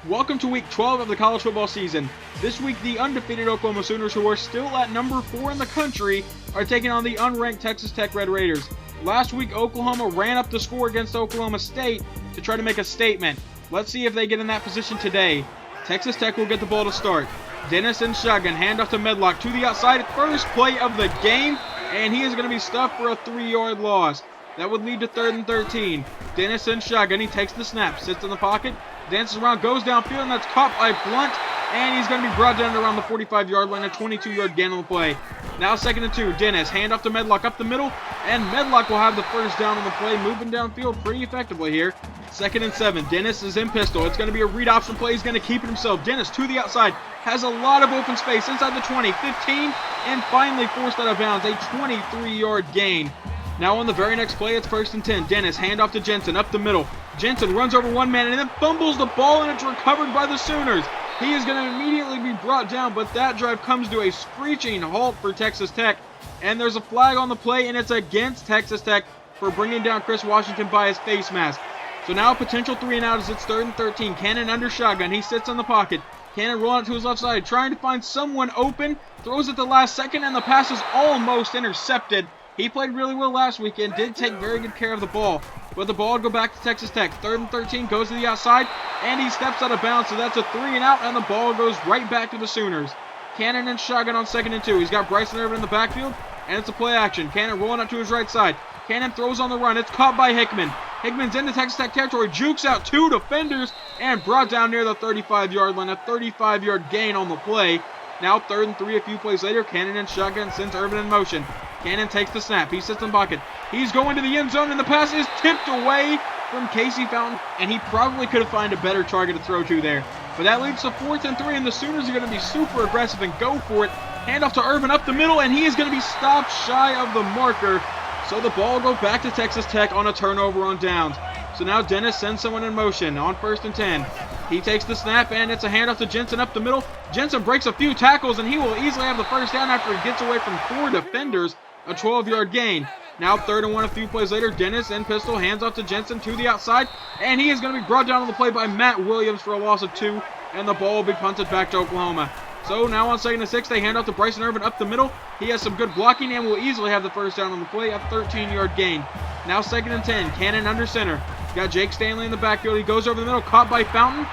Welcome to week 12 of the college football season. This week, the undefeated Oklahoma Sooners, who are still at number 4 in the country, are taking on the unranked Texas Tech Red Raiders. Last week, Oklahoma ran up the score against Oklahoma State to try to make a statement. Let's see if they get in that position today. Texas Tech will get the ball to start. Dennis in shotgun, handoff to Medlock to the outside. First play of the game, and he is going to be stuffed for a 3-yard loss. That would lead to 3rd and 13. Dennis in shotgun, he takes the snap, sits in the pocket, dances around, goes downfield, and that's caught by Blunt, and he's going to be brought down around the 45-yard line, a 22-yard gain on the play. Now 2nd and 2, Dennis, handoff to Medlock up the middle, and Medlock will have the first down on the play, moving downfield pretty effectively here. 2nd and 7, Dennis is in pistol. It's going to be a read option play. He's going to keep it himself. Dennis to the outside, has a lot of open space inside the 20, 15, and finally forced out of bounds, a 23-yard gain. Now on the very next play, it's 1st and 10. Dennis, handoff to Jensen up the middle. Jensen runs over one man and then fumbles the ball, and it's recovered by the Sooners. He is going to immediately be brought down, but that drive comes to a screeching halt for Texas Tech. And there's a flag on the play, and it's against Texas Tech for bringing down Chris Washington by his face mask. So now a potential 3-and-out as it's 3rd and 13. Cannon under shotgun. He sits in the pocket. Cannon rolling out to his left side, trying to find someone open. Throws at the last second, and the pass is almost intercepted. He played really well last weekend, did take very good care of the ball. But the ball will go back to Texas Tech. 3rd and 13, goes to the outside, and he steps out of bounds, so that's a 3-and-out, and the ball goes right back to the Sooners. Cannon and shotgun on 2nd and 2. He's got Bryson Irvin in the backfield, and it's a play action. Cannon rolling out to his right side. Cannon throws on the run. It's caught by Hickman. Hickman's into Texas Tech territory, jukes out 2 defenders, and brought down near the 35-yard line. A 35-yard gain on the play. Now 3rd and 3 a few plays later. Cannon and shotgun sends Irvin in motion. Cannon takes the snap. He sits in the pocket. He's going to the end zone, and the pass is tipped away from Casey Fountain, and he probably could have found a better target to throw to there. But that leads to 4th and 3, and the Sooners are going to be super aggressive and go for it. Handoff to Irvin up the middle, and he is going to be stopped shy of the marker. So the ball will go back to Texas Tech on a turnover on downs. So now Dennis sends someone in motion on 1st and 10. He takes the snap, and it's a handoff to Jensen up the middle. Jensen breaks a few tackles, and he will easily have the first down after he gets away from 4 defenders. A 12-yard gain. Now 3rd and 1 a few plays later. Dennis in pistol, hands off to Jensen to the outside, and he is going to be brought down on the play by Matt Williams for a loss of 2, and the ball will be punted back to Oklahoma. So now on 2nd and 6, they hand off to Bryson Irvin up the middle. He has some good blocking and will easily have the first down on the play, a 13-yard gain. Now 2nd and 10, Cannon under center. Got Jake Stanley in the backfield. He goes over the middle, caught by Fountain,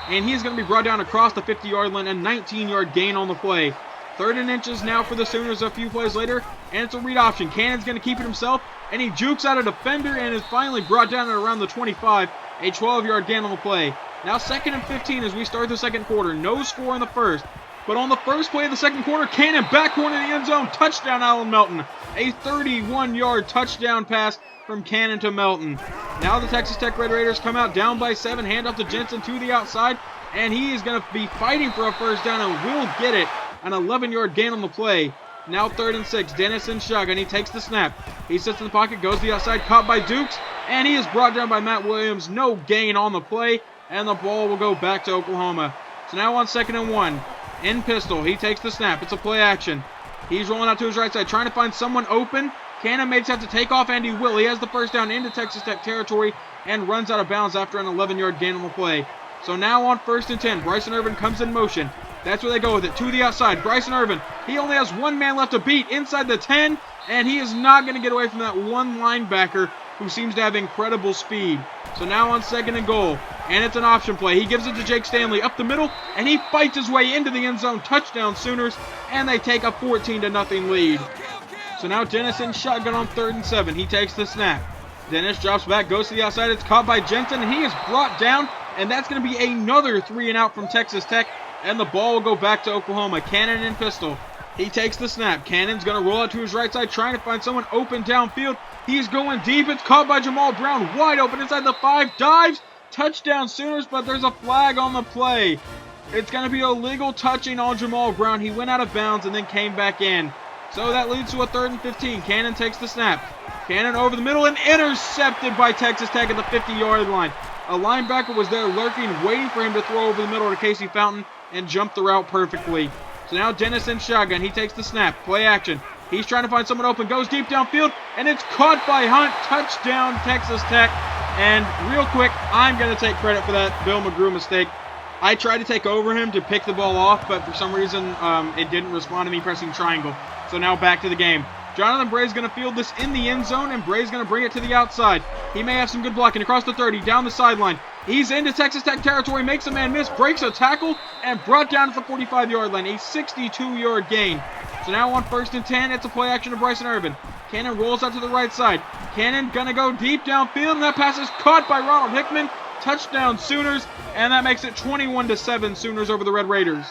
and he is going to be brought down across the 50-yard line, a 19-yard gain on the play. 3rd and inches now for the Sooners a few plays later, and it's a read option. Cannon's going to keep it himself, and he jukes out a defender and is finally brought down at around the 25, a 12-yard gain on the play. Now 2nd and 15 as we start the second quarter. No score in the first, but on the first play of the second quarter, Cannon back corner of the end zone, touchdown Allen Melton. A 31-yard touchdown pass from Cannon to Melton. Now the Texas Tech Red Raiders come out down by 7, handoff to Jensen to the outside, and he is going to be fighting for a first down and will get it. An 11-yard gain on the play. Now 3rd and 6. Dennis in shotgun. He takes the snap. He sits in the pocket, goes to the outside, caught by Dukes, and he is brought down by Matt Williams. No gain on the play, and the ball will go back to Oklahoma. So now on 2nd and 1. In pistol. He takes the snap. It's a play action. He's rolling out to his right side, trying to find someone open. Cannon may just have to take off, and he will. He has the first down into Texas Tech territory and runs out of bounds after an 11-yard gain on the play. So now on 1st and 10, Bryson Irvin comes in motion. That's where they go with it. To the outside. Bryson Irvin. He only has one man left to beat inside the 10, and he is not going to get away from that one linebacker who seems to have incredible speed. So now on 2nd and goal, and it's an option play. He gives it to Jake Stanley up the middle, and he fights his way into the end zone. Touchdown Sooners, and they take a 14-0 lead. So now Dennis in shotgun on 3rd and 7. He takes the snap. Dennis drops back, goes to the outside. It's caught by Jensen, and he is brought down, and that's going to be another 3-and-out from Texas Tech. And the ball will go back to Oklahoma. Cannon in pistol. He takes the snap. Cannon's going to roll out to his right side, trying to find someone open downfield. He's going deep. It's caught by Jamal Brown. Wide open inside the 5. Dives. Touchdown Sooners, but there's a flag on the play. It's going to be illegal touching on Jamal Brown. He went out of bounds and then came back in. So that leads to a 3rd and 15. Cannon takes the snap. Cannon over the middle and intercepted by Texas Tech at the 50-yard line. A linebacker was there lurking, waiting for him to throw over the middle to Casey Fountain, and jumped the route perfectly. So now Dennis in shotgun. He takes the snap. Play action. He's trying to find someone open. Goes deep downfield, and it's caught by Hunt. Touchdown, Texas Tech. And real quick, I'm going to take credit for that Bill McGrew mistake. I tried to take over him to pick the ball off, but for some reason it didn't respond to me pressing triangle. So now back to the game. Jonathan Bray's going to field this in the end zone, and Bray's going to bring it to the outside. He may have some good blocking across the 30, down the sideline. He's into Texas Tech territory, makes a man miss, breaks a tackle, and brought down at the 45-yard line, a 62-yard gain. So now on 1st and 10, it's a play action to Bryson Irvin. Cannon rolls out to the right side. Cannon going to go deep downfield, and that pass is caught by Ronald Hickman. Touchdown Sooners, and that makes it 21-7 Sooners over the Red Raiders.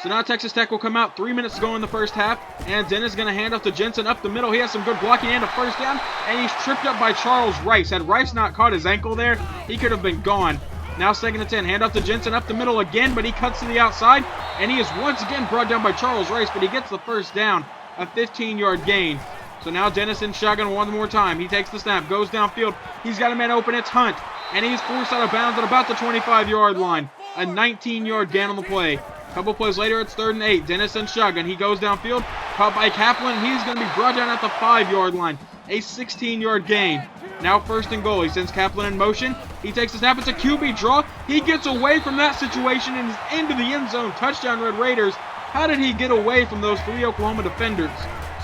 So now Texas Tech will come out. 3 minutes to go in the first half, and Dennis is going to hand off to Jensen up the middle. He has some good blocking and a first down, and he's tripped up by Charles Rice. Had Rice not caught his ankle there, he could have been gone. Now 2nd and 10, hand off to Jensen up the middle again, but he cuts to the outside, and he is once again brought down by Charles Rice, but he gets the first down, a 15-yard gain. So now Dennis in shotgun one more time. He takes the snap, goes downfield. He's got a man open. It's Hunt, and he's forced out of bounds at about the 25-yard line. A 19-yard gain on the play. A couple plays later, it's 3rd and 8. Dennis in shotgun. He goes downfield, caught by Kaplan. He's going to be brought down at the 5-yard line. A 16-yard gain. Now 1st and goal. He sends Kaplan in motion. He takes the snap. It's a QB draw. He gets away from that situation and is into the end zone. Touchdown, Red Raiders. How did he get away from those 3 Oklahoma defenders?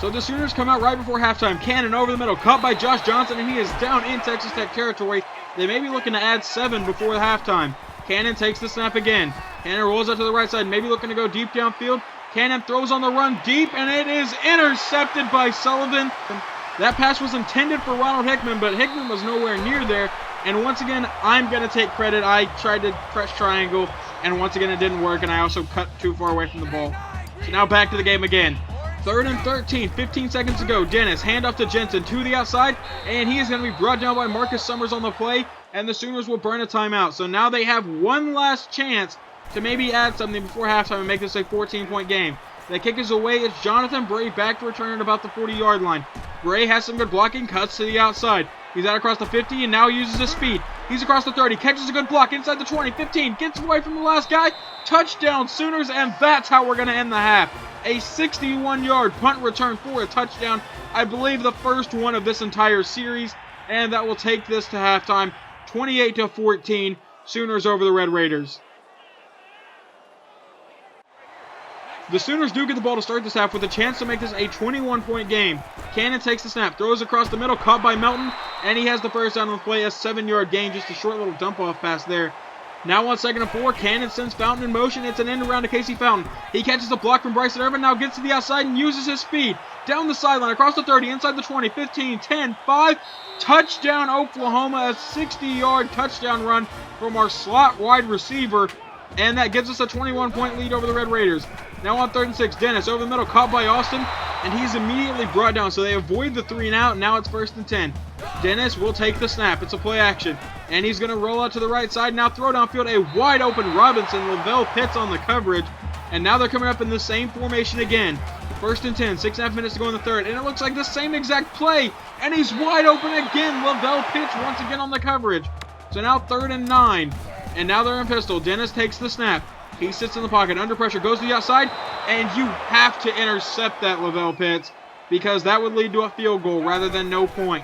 So the Sooners come out right before halftime. Cannon over the middle, caught by Josh Johnson, and he is down in Texas Tech territory. They may be looking to add 7 before the halftime. Cannon takes the snap again. Cannon rolls out to the right side, maybe looking to go deep downfield. Cannon throws on the run deep, and it is intercepted by Sullivan. That pass was intended for Ronald Hickman, but Hickman was nowhere near there. And once again, I'm going to take credit. I tried to press triangle, and once again it didn't work, and I also cut too far away from the ball. So now back to the game again. 3rd and 13, 15 seconds to go. Dennis, handoff to Jensen to the outside, and he is going to be brought down by Marcus Summers on the play, and the Sooners will burn a timeout. So now they have one last chance to maybe add something before halftime and make this a 14-point game. The kick is away. It's Jonathan Bray back to return at about the 40-yard line. Bray has some good blocking, cuts to the outside. He's out across the 50 and now uses his speed. He's across the 30, catches a good block inside the 20, 15, gets away from the last guy. Touchdown Sooners, and that's how we're going to end the half. A 61-yard punt return for a touchdown. I believe the first one of this entire series, and that will take this to halftime. 28-14, Sooners over the Red Raiders. The Sooners do get the ball to start this half with a chance to make this a 21-point game. Cannon takes the snap, throws across the middle, caught by Melton, and he has the first down on the play, a 7-yard gain, just a short little dump-off pass there. Now on 2nd and 4, Cannon sends Fountain in motion. It's an end around to Casey Fountain. He catches a block from Bryson Irvin, now gets to the outside and uses his speed. Down the sideline, across the 30, inside the 20, 15, 10, 5. Touchdown Oklahoma, a 60-yard touchdown run from our slot wide receiver. And that gives us a 21-point lead over the Red Raiders. Now on 3rd and 6, Dennis over the middle, caught by Austin, and he's immediately brought down, so they avoid the 3 and out. Now it's 1st and 10. Dennis will take the snap. It's a play action, and he's going to roll out to the right side. Now throw downfield, a wide open Robinson. Lavelle Pitts on the coverage, and now they're coming up in the same formation again. 1st and 10, 6.5 minutes to go in the third, and it looks like the same exact play, and he's wide open again. Lavelle Pitts once again on the coverage. So now 3rd and 9, and now they're in pistol. Dennis takes the snap. He sits in the pocket, under pressure, goes to the outside, and you have to intercept that, Lavelle Pitts, because that would lead to a field goal rather than no point.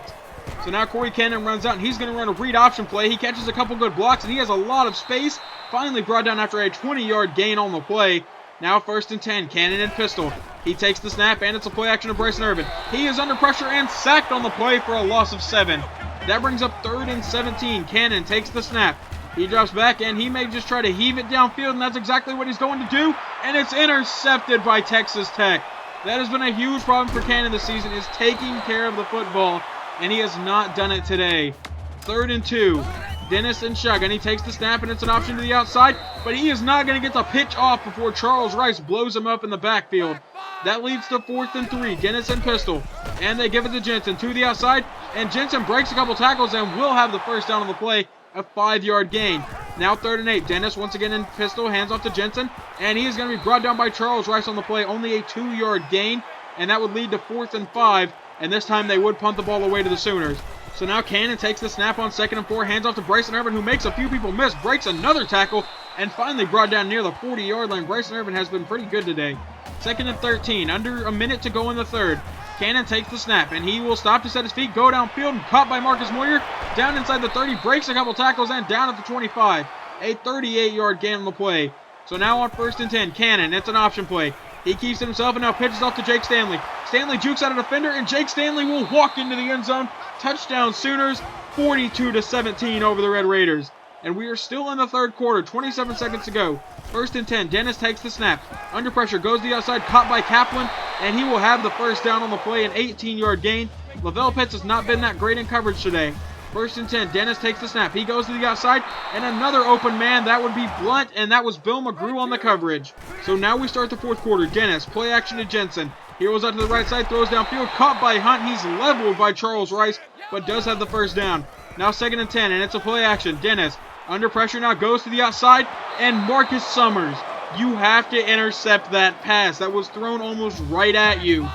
So now Corey Cannon runs out, and he's going to run a read option play. He catches a couple good blocks, and he has a lot of space. Finally brought down after a 20-yard gain on the play. Now 1st and 10, Cannon and pistol. He takes the snap, and it's a play action to Bryson Irvin. He is under pressure and sacked on the play for a loss of 7. That brings up 3rd and 17. Cannon takes the snap. He drops back, and he may just try to heave it downfield, and that's exactly what he's going to do, and it's intercepted by Texas Tech. That has been a huge problem for Cannon this season, is taking care of the football, and he has not done it today. 3rd and 2. Dennis in shotgun. He takes the snap, and it's an option to the outside, but he is not going to get the pitch off before Charles Rice blows him up in the backfield. That leads to 4th and 3. Dennis and pistol, and they give it to Jensen to the outside, and Jensen breaks a couple tackles and will have the first down on the play. A 5-yard gain. Now 3rd and 8. Dennis once again in pistol, hands off to Jensen, and he is going to be brought down by Charles Rice on the play. Only a 2-yard gain, and that would lead to 4th and 5, and this time they would punt the ball away to the Sooners. So now Cannon takes the snap on 2nd and 4, hands off to Bryson Irvin, who makes a few people miss, breaks another tackle, and finally brought down near the 40-yard line. Bryson Irvin has been pretty good today. 2nd and 13, under a minute to go in the third. Cannon takes the snap, and he will stop to set his feet, go downfield, and caught by Marcus Moyer. Down inside the 30, breaks a couple tackles, and down at the 25. a 38-yard gain on the play. So now on 1st and 10, Cannon, it's an option play. He keeps it himself and now pitches off to Jake Stanley. Stanley jukes out a defender, and Jake Stanley will walk into the end zone. Touchdown Sooners, 42-17 over the Red Raiders. And we are still in the third quarter, 27 seconds to go. 1st and 10, Dennis takes the snap. Under pressure, goes to the outside, caught by Kaplan, and he will have the first down on the play, an 18-yard gain. Lavelle Pitts has not been that great in coverage today. 1st and 10, Dennis takes the snap. He goes to the outside, and another open man. That would be Blunt, and that was Bill McGrew on the coverage. So now we start the fourth quarter. Dennis, play action to Jensen. He rolls out to the right side, throws downfield, caught by Hunt. He's leveled by Charles Rice, but does have the first down. Now 2nd and 10, and it's a play action. Dennis, under pressure now, goes to the outside, and Marcus Summers, you have to intercept that pass. That was thrown almost right at you.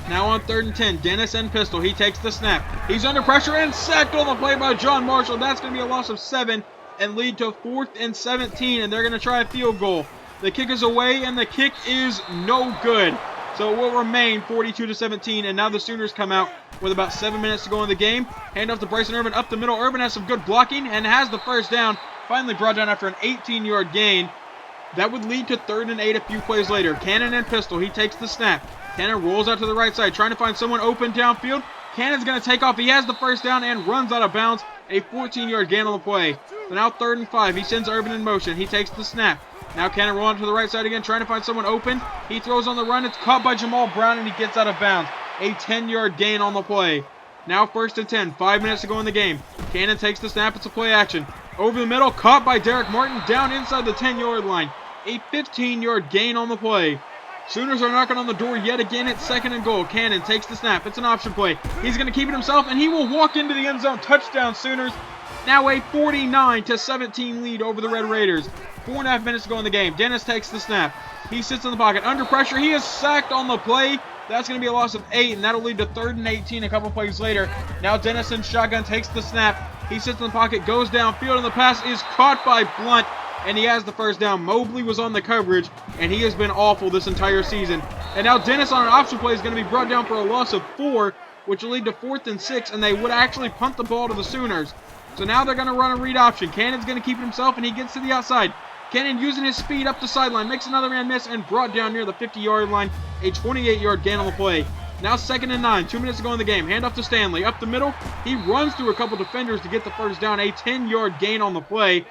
Now on 3rd and 10, Dennis and pistol. He takes the snap. He's under pressure and sacked on the play by John Marshall. That's going to be a loss of 7 and lead to 4th and 17, and they're going to try a field goal. The kick is away, and the kick is no good. So it will remain 42-17, and now the Sooners come out with about 7 minutes to go in the game. Hand off to Bryson Urban up the middle. Urban has some good blocking and has the first down. Finally brought down after an 18-yard gain. That would lead to 3rd and 8 a few plays later. Cannon and pistol. He takes the snap. Cannon rolls out to the right side, trying to find someone open downfield. Cannon's going to take off. He has the first down and runs out of bounds. A 14-yard gain on the play. So now 3rd and 5. He sends Urban in motion. He takes the snap. Now Cannon rolling to the right side again, trying to find someone open. He throws on the run. It's caught by Jamal Brown, and he gets out of bounds. A 10-yard gain on the play. Now 1st and 10. 5 minutes to go in the game. Cannon takes the snap. It's a play action. Over the middle, caught by Derek Martin, down inside the 10-yard line. A 15-yard gain on the play. Sooners are knocking on the door yet again. It's 2nd and goal. Cannon takes the snap. It's an option play. He's going to keep it himself, and he will walk into the end zone. Touchdown, Sooners. Now a 49-17 lead over the Red Raiders. 4.5 minutes to go in the game. Dennis takes the snap. He sits in the pocket. Under pressure. He is sacked on the play. That's going to be a loss of 8, and that'll lead to 3rd and 18 a couple plays later. Now Dennis in shotgun takes the snap. He sits in the pocket, goes downfield, and the pass is caught by Blunt, and he has the first down. Mobley was on the coverage, and he has been awful this entire season. And now Dennis on an option play is going to be brought down for a loss of 4, which will lead to 4th and 6, and they would actually punt the ball to the Sooners. So now they're going to run a read option. Cannon's going to keep it himself, and he gets to the outside. Cannon using his speed up the sideline, makes another man miss, and brought down near the 50-yard line. A 28-yard gain on the play. Now 2nd and 9, 2 minutes to go in the game. Hand off to Stanley, up the middle. He runs through a couple defenders to get the first down. A 10-yard gain on the play.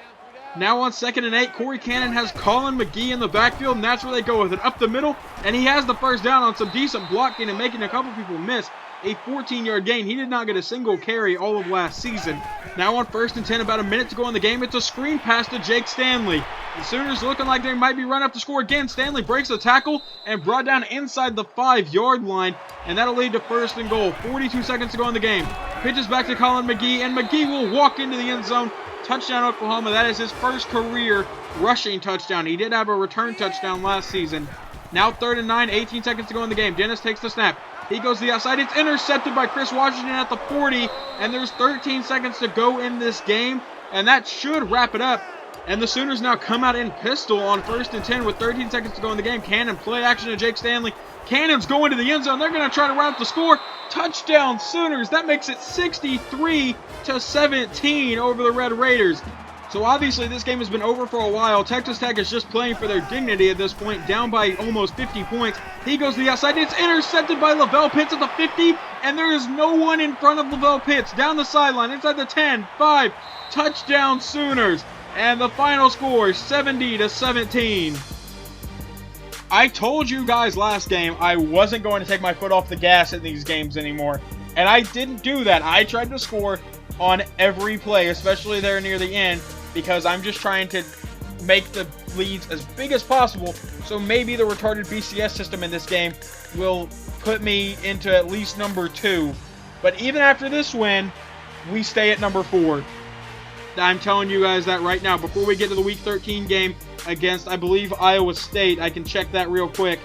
Now on 2nd and 8, Corey Cannon has Colin McGee in the backfield, and that's where they go with it. Up the middle, and he has the first down on some decent blocking and making a couple people miss. A 14-yard gain. He did not get a single carry all of last season. Now on 1st and 10, about a minute to go in the game. It's a screen pass to Jake Stanley. The Sooners looking like they might be running up to score again. Stanley breaks the tackle and brought down inside the 5-yard line, and that'll lead to 1st and goal. 42 seconds to go in the game. Pitches back to Colin McGee, and McGee will walk into the end zone. Touchdown Oklahoma. That is his first career rushing touchdown. He did have a return touchdown last season. Now 3rd and 9, 18 seconds to go in the game. Dennis takes the snap. He goes to the outside. It's intercepted by Chris Washington at the 40, and there's 13 seconds to go in this game, and that should wrap it up. And the Sooners now come out in pistol on 1st and 10 with 13 seconds to go in the game. Cannon play action to Jake Stanley. Cannon's going to the end zone. They're going to try to round up the score. Touchdown Sooners. That makes it 63-17 over the Red Raiders. So obviously this game has been over for a while. Texas Tech is just playing for their dignity at this point, down by almost 50 points. He goes to the outside. It's intercepted by Lavelle Pitts at the 50, and there is no one in front of Lavelle Pitts. Down the sideline, inside the 10, 5, touchdown Sooners. And the final score, 70-17. I told you guys last game I wasn't going to take my foot off the gas in these games anymore, and I didn't do that. I tried to score on every play, especially there near the end, because I'm just trying to make the leads as big as possible, so maybe the retarded BCS system in this game will put me into at least number 2. But even after this win, we stay at number 4. I'm telling you guys that right now. Before we get to the Week 13 game against, I believe, Iowa State, I can check that real quick.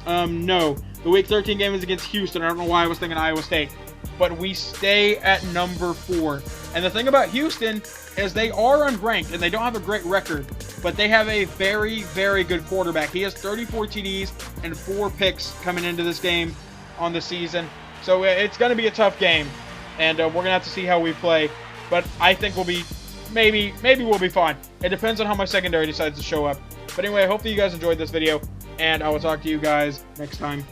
No. The Week 13 game is against Houston. I don't know why I was thinking Iowa State. But we stay at number 4. And the thing about Houston is they are unranked, and they don't have a great record. But they have a very, very good quarterback. He has 34 TDs and 4 picks coming into this game on the season. So it's going to be a tough game. And we're going to have to see how we play. But I think we'll be maybe we'll be fine. It depends on how my secondary decides to show up. But anyway, I hope that you guys enjoyed this video, and I will talk to you guys next time.